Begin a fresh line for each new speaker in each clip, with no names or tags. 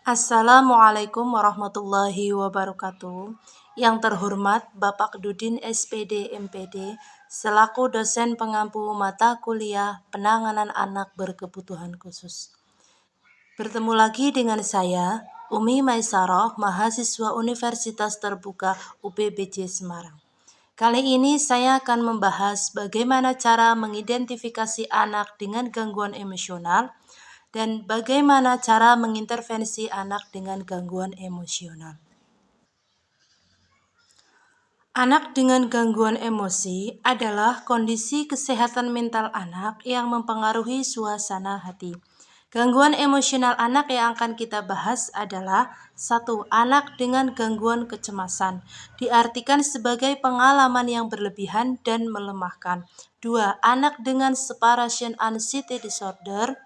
Assalamualaikum warahmatullahi wabarakatuh. Yang terhormat Bapak Dudin SPD MPD selaku dosen pengampu mata kuliah penanganan anak berkebutuhan khusus. Bertemu lagi dengan saya, Umi Maisaroh, mahasiswa Universitas Terbuka UPBJ Semarang. Kali ini saya akan membahas bagaimana cara mengidentifikasi anak dengan gangguan emosional dan bagaimana cara mengintervensi anak dengan gangguan emosional. Anak dengan gangguan emosi adalah kondisi kesehatan mental anak yang mempengaruhi suasana hati. Gangguan emosional anak yang akan kita bahas adalah 1. Anak dengan gangguan kecemasan, diartikan sebagai pengalaman yang berlebihan dan melemahkan. 2. Anak dengan separation anxiety disorder,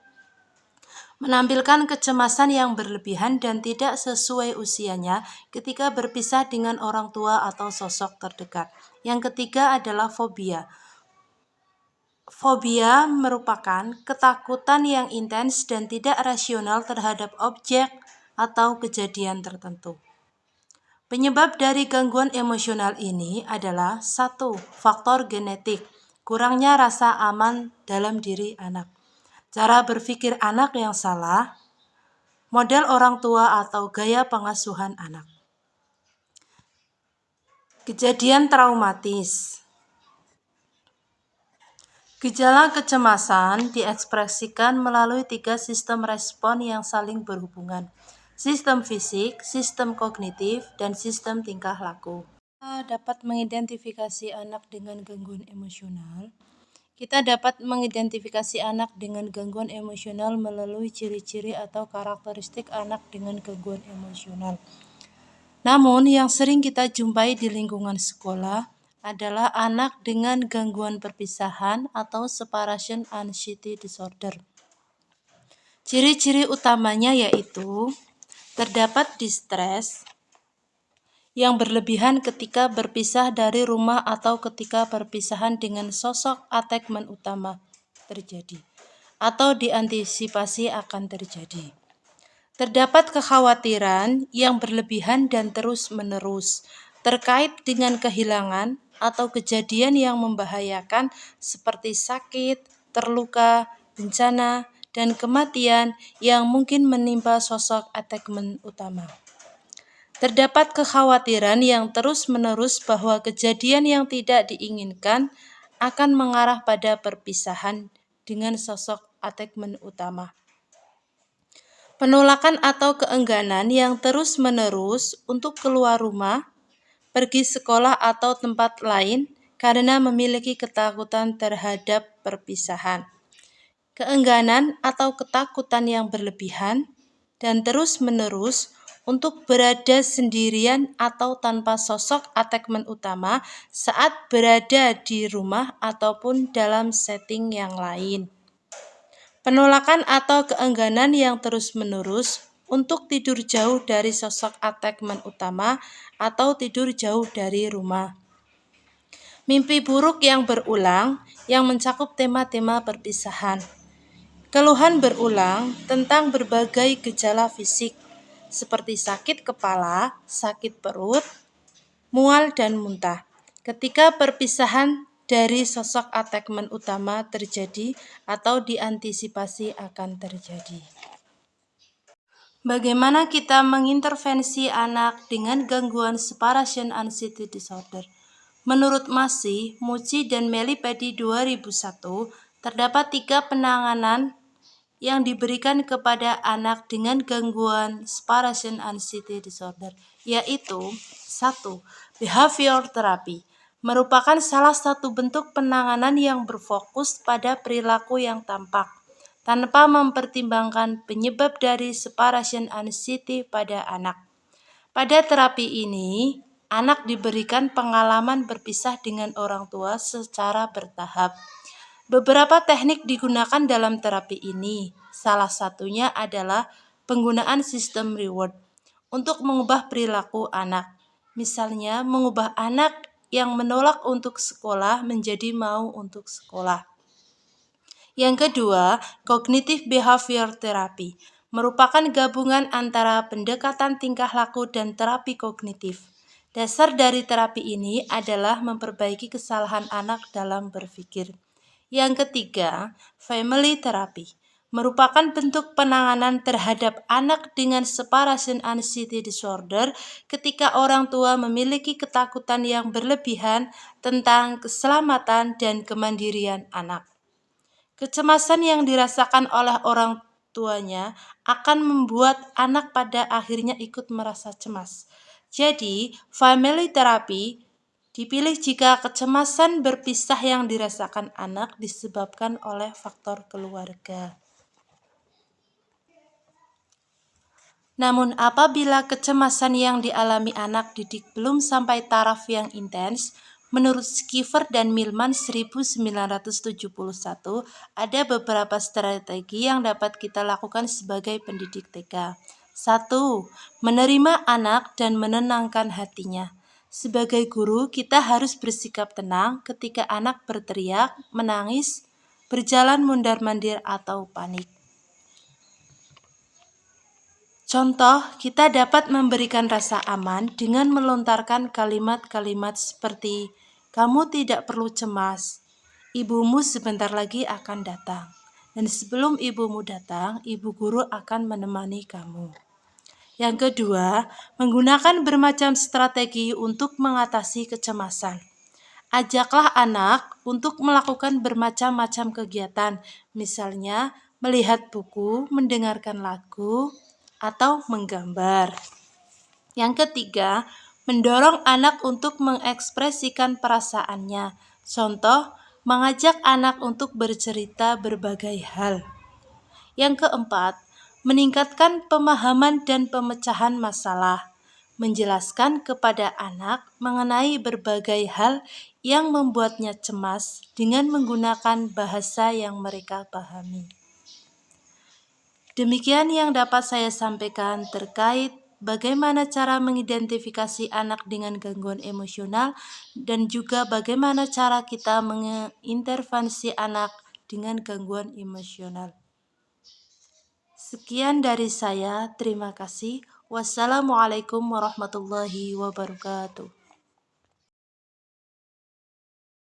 menampilkan kecemasan yang berlebihan dan tidak sesuai usianya ketika berpisah dengan orang tua atau sosok terdekat. Yang ketiga adalah fobia. Fobia merupakan ketakutan yang intens dan tidak rasional terhadap objek atau kejadian tertentu. Penyebab dari gangguan emosional ini adalah 1. Faktor genetik, kurangnya rasa aman dalam diri anak. Cara berpikir anak yang salah, model orang tua atau gaya pengasuhan anak. Kejadian traumatis. Gejala kecemasan diekspresikan melalui 3 sistem respon yang saling berhubungan. Sistem fisik, sistem kognitif, dan sistem tingkah laku. Kita dapat mengidentifikasi anak dengan gangguan emosional. Kita dapat mengidentifikasi anak dengan gangguan emosional melalui ciri-ciri atau karakteristik anak dengan gangguan emosional. Namun, yang sering kita jumpai di lingkungan sekolah adalah anak dengan gangguan perpisahan atau separation anxiety disorder. Ciri-ciri utamanya yaitu terdapat distres yang berlebihan ketika berpisah dari rumah atau ketika perpisahan dengan sosok attachment utama terjadi atau diantisipasi akan terjadi. Terdapat kekhawatiran yang berlebihan dan terus-menerus terkait dengan kehilangan atau kejadian yang membahayakan seperti sakit, terluka, bencana, dan kematian yang mungkin menimpa sosok attachment utama. Terdapat kekhawatiran yang terus-menerus bahwa kejadian yang tidak diinginkan akan mengarah pada perpisahan dengan sosok attachment utama. Penolakan atau keengganan yang terus-menerus untuk keluar rumah, pergi sekolah atau tempat lain karena memiliki ketakutan terhadap perpisahan. Keengganan atau ketakutan yang berlebihan dan terus-menerus untuk berada sendirian atau tanpa sosok attachment utama saat berada di rumah ataupun dalam setting yang lain. Penolakan atau keengganan yang terus-menerus untuk tidur jauh dari sosok attachment utama atau tidur jauh dari rumah. Mimpi buruk yang berulang yang mencakup tema-tema perpisahan. Keluhan berulang tentang berbagai gejala fisik seperti sakit kepala, sakit perut, mual, dan muntah ketika perpisahan dari sosok attachment utama terjadi atau diantisipasi akan terjadi. Bagaimana kita mengintervensi anak dengan gangguan separation anxiety disorder? Menurut Masih, Muci, dan Melipedi 2001, terdapat 3 penanganan yang diberikan kepada anak dengan gangguan separation anxiety disorder, yaitu 1. Behavior therapy merupakan salah satu bentuk penanganan yang berfokus pada perilaku yang tampak, tanpa mempertimbangkan penyebab dari separation anxiety pada anak. Pada terapi ini, anak diberikan pengalaman berpisah dengan orang tua secara bertahap. Beberapa teknik digunakan dalam terapi ini. Salah satunya adalah penggunaan sistem reward untuk mengubah perilaku anak. Misalnya, mengubah anak yang menolak untuk sekolah menjadi mau untuk sekolah. Yang kedua, cognitive behavior therapy merupakan gabungan antara pendekatan tingkah laku dan terapi kognitif. Dasar dari terapi ini adalah memperbaiki kesalahan anak dalam berpikir. Yang ketiga, family therapy merupakan bentuk penanganan terhadap anak dengan separation anxiety disorder ketika orang tua memiliki ketakutan yang berlebihan tentang keselamatan dan kemandirian anak. Kecemasan yang dirasakan oleh orang tuanya akan membuat anak pada akhirnya ikut merasa cemas. Jadi, family therapy dipilih jika kecemasan berpisah yang dirasakan anak disebabkan oleh faktor keluarga. Namun apabila kecemasan yang dialami anak didik belum sampai taraf yang intens, menurut Skiver dan Milman 1971, ada beberapa strategi yang dapat kita lakukan sebagai pendidik TK. 1. Menerima anak dan menenangkan hatinya. Sebagai guru, kita harus bersikap tenang ketika anak berteriak, menangis, berjalan mundar-mandir atau panik. Contoh, kita dapat memberikan rasa aman dengan melontarkan kalimat-kalimat seperti, "Kamu tidak perlu cemas, ibumu sebentar lagi akan datang. Dan sebelum ibumu datang, ibu guru akan menemani kamu." Yang kedua, menggunakan bermacam strategi untuk mengatasi kecemasan. Ajaklah anak untuk melakukan bermacam-macam kegiatan, misalnya melihat buku, mendengarkan lagu, atau menggambar. Yang ketiga, mendorong anak untuk mengekspresikan perasaannya. Contoh, mengajak anak untuk bercerita berbagai hal. Yang keempat, meningkatkan pemahaman dan pemecahan masalah. Menjelaskan kepada anak mengenai berbagai hal yang membuatnya cemas dengan menggunakan bahasa yang mereka pahami. Demikian yang dapat saya sampaikan terkait bagaimana cara mengidentifikasi anak dengan gangguan emosional dan juga bagaimana cara kita mengintervensi anak dengan gangguan emosional. Sekian dari saya, terima kasih. Wassalamualaikum warahmatullahi wabarakatuh.